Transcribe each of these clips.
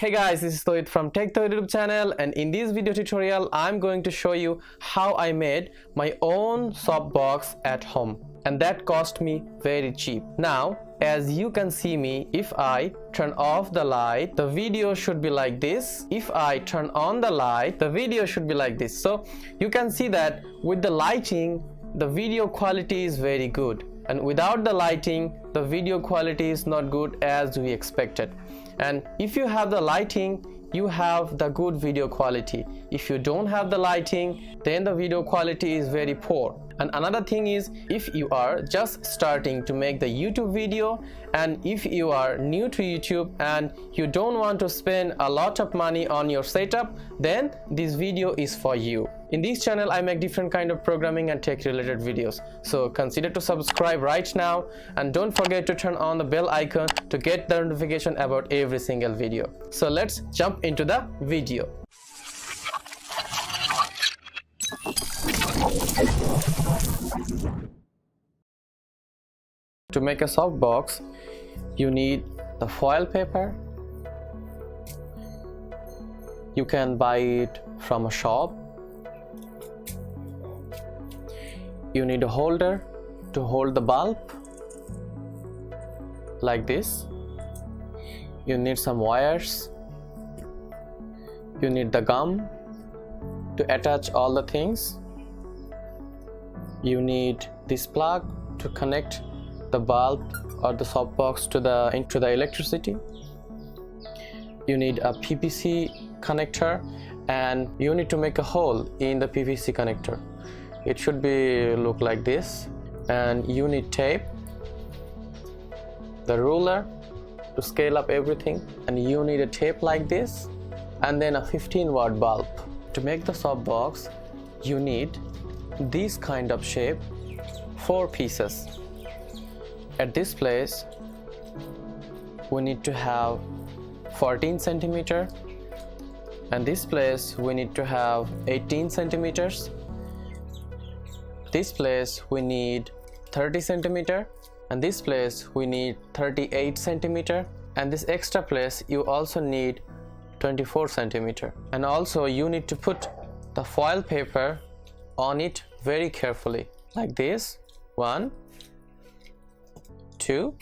Hey guys, this is Touhid from Touhid YouTube channel, and in this video tutorial I'm going to show you how I made my own softbox at home, and that cost me very cheap. Now as you can see me, if I turn off the light, the video should be like this. If I turn on the light, the video should be like this. So you can see that with the lighting the video quality is very good, and without the lighting the video quality is not good as we expected. And if you have the lighting, you have the good video quality. If you don't have the lighting, then the video quality is very poor. And another thing is, if you are just starting to make the YouTube video, and if you are new to YouTube and you don't want to spend a lot of money on your setup, then this video is for you. In this channel I make different kind of programming and tech related videos, so consider to subscribe right now, and don't forget to turn on the bell icon to get the notification about every single video. So let's jump into the video. To make a softbox, you need the foil paper. You can buy it from a shop. You need a holder to hold the bulb like this. You need some wires. You need the gum to attach all the things. You need this plug to connect the bulb or the softbox into the electricity. You need a PVC connector, and you need to make a hole in the PVC connector. It should be look like this. And you need tape, the ruler to scale up everything, and you need a tape like this, and then a 15-watt bulb. To make the softbox, you need this kind of shape, 4 pieces. At this place we need to have 14 centimeter, and this place we need to have 18 centimeters. This place we need 30 centimeter, and this place we need 38 centimeter, and this extra place you also need 24 centimeter. And also you need to put the foil paper on it very carefully, like this. 1, 2,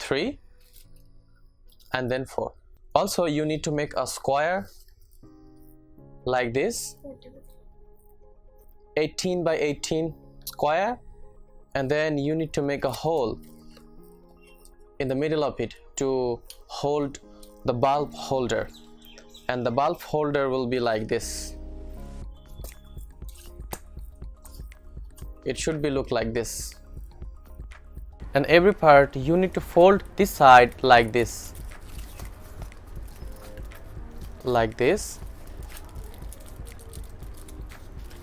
3, and then 4. Also you need to make a square like this, 18 by 18 square, and then you need to make a hole in the middle of it to hold the bulb holder, and the bulb holder will be like this. It should be look like this. And every part you need to fold this side like this,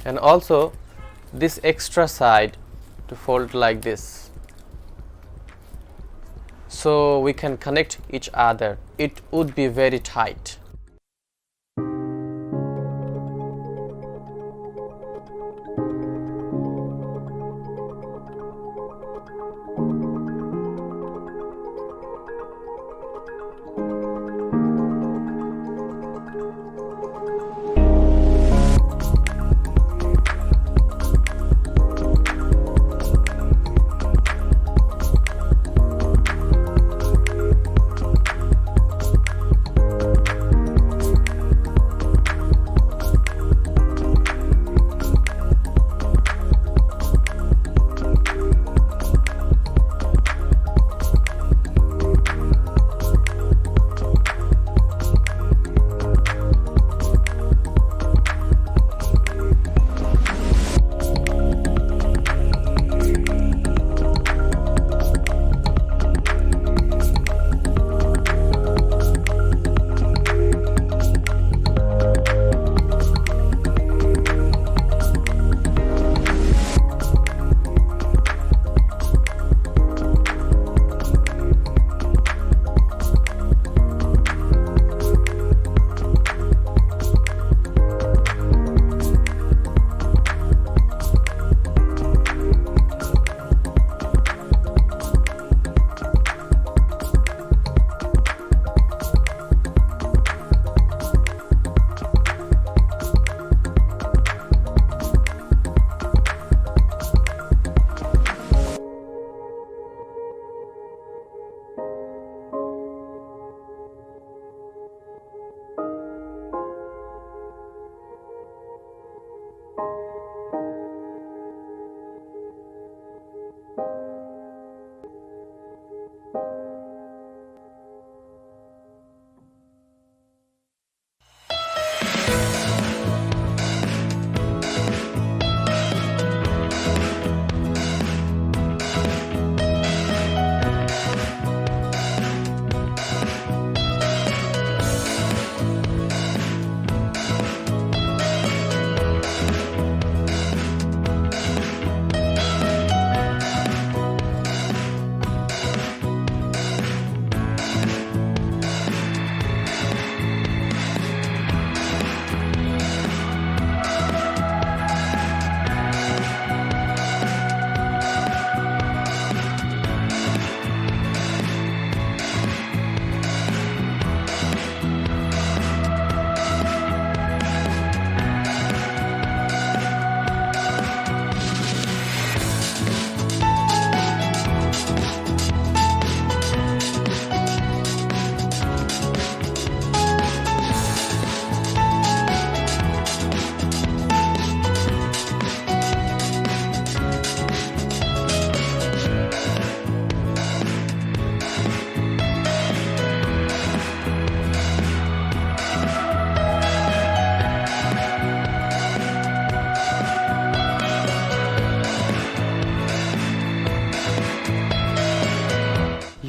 and also this extra side to fold like this, so we can connect each other. It would be very tight.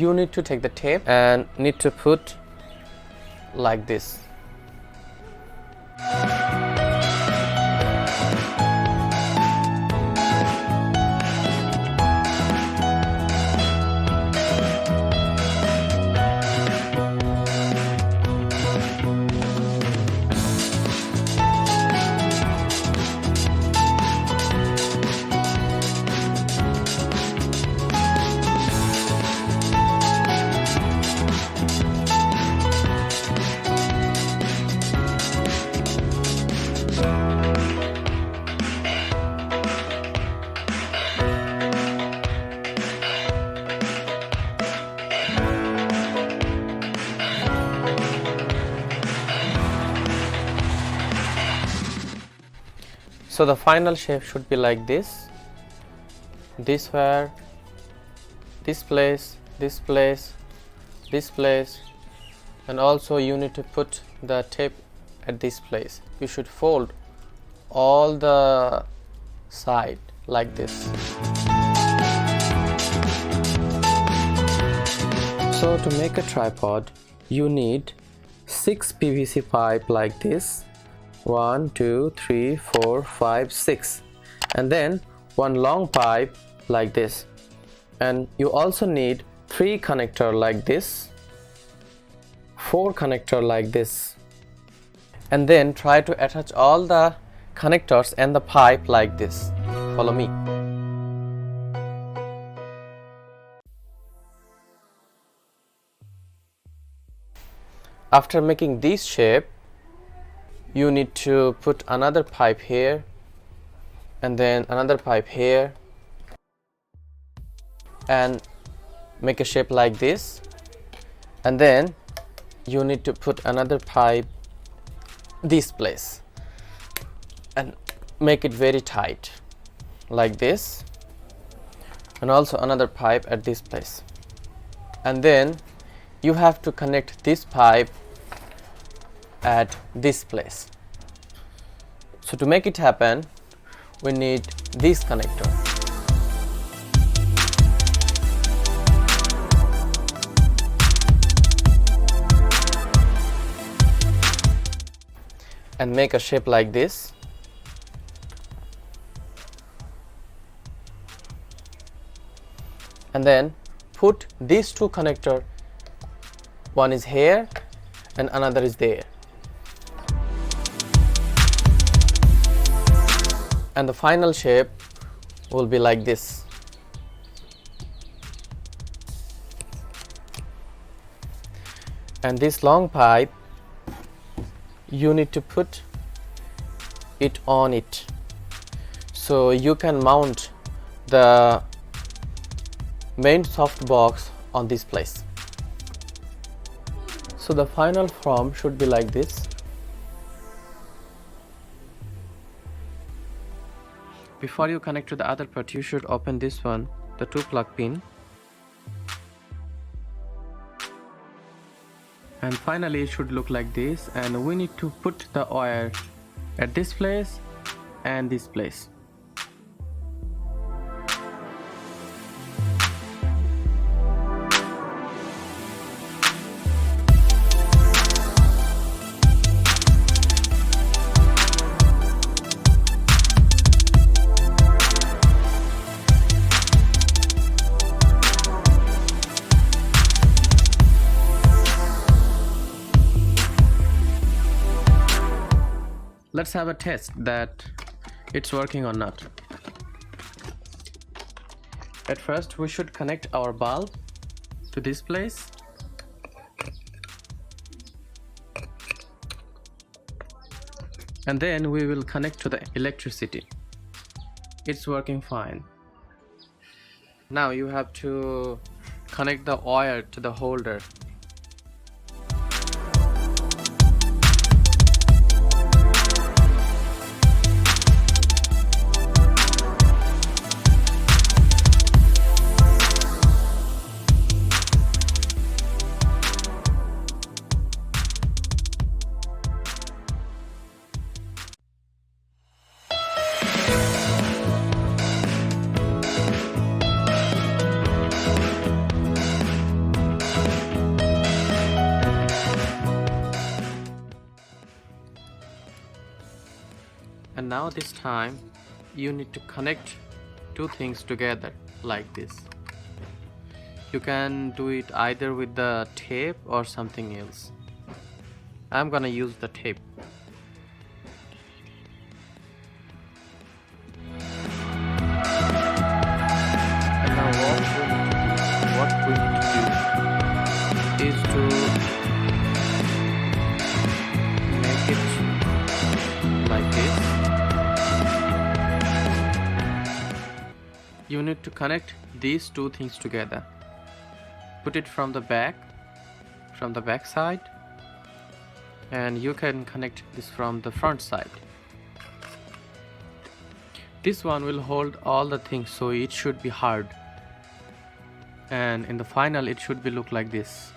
you need to take the tape and need to put like this. So the final shape should be like this. This where, this place, this place, this place, and also you need to put the tape at this place. You should fold all the side like this. So to make a tripod, you need 6 PVC pipe like this. 1, 2, 3, 4, 5, 6, and then one long pipe like this. And you also need 3 connector like this, 4 connector like this, and then try to attach all the connectors and the pipe like this. Follow me. After making this shape, you need to put another pipe here and then another pipe here and make a shape like this, and then you need to put another pipe this place and make it very tight like this, and also another pipe at this place, and then you have to connect this pipe at this place. So to make it happen, we need this connector. And make a shape like this. And then put these 2 connector, one is here and another is there. And the final shape will be like this. And this long pipe, you need to put it on it, so you can mount the main softbox on this place. So the final form should be like this. Before you connect to the other part, you should open this one, the 2 plug pin. And finally it should look like this, and we need to put the wire at this place and this place. Let's have a test that it's working or not. At first we should connect our bulb to this place. And then we will connect to the electricity. It's working fine. Now you have to connect the wire to the holder. And now this time you need to connect two things together like this. You can do it either with the tape or something else. I'm gonna use the tape. And now what we need to do is to make it like this. You need to connect these two things together. Put it from the back side, and you can connect this from the front side. This one will hold all the things, so it should be hard, and in the final it should be look like this.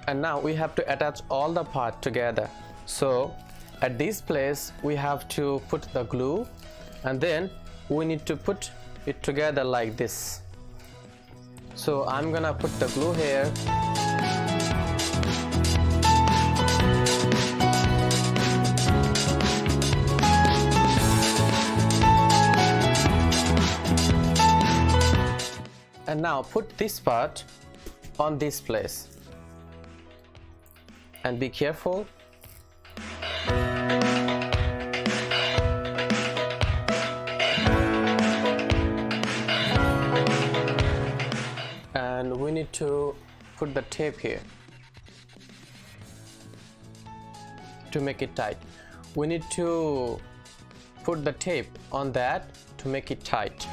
And now we have to attach all the parts together. So at this place we have to put the glue, and then we need to put it together like this. So I'm gonna put the glue here. And now put this part on this place. And be careful. And we need to put the tape here to make it tight. We need to put the tape on that to make it tight.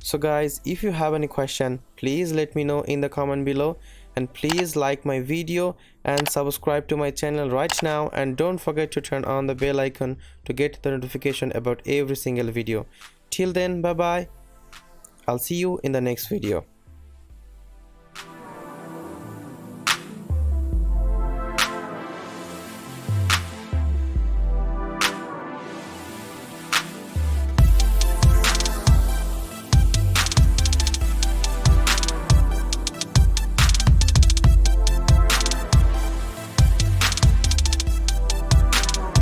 So guys, if you have any question, please let me know in the comment below, and please like my video and subscribe to my channel right now, and don't forget to turn on the bell icon to get the notification about every single video. Till then, bye bye. I'll see you in the next video.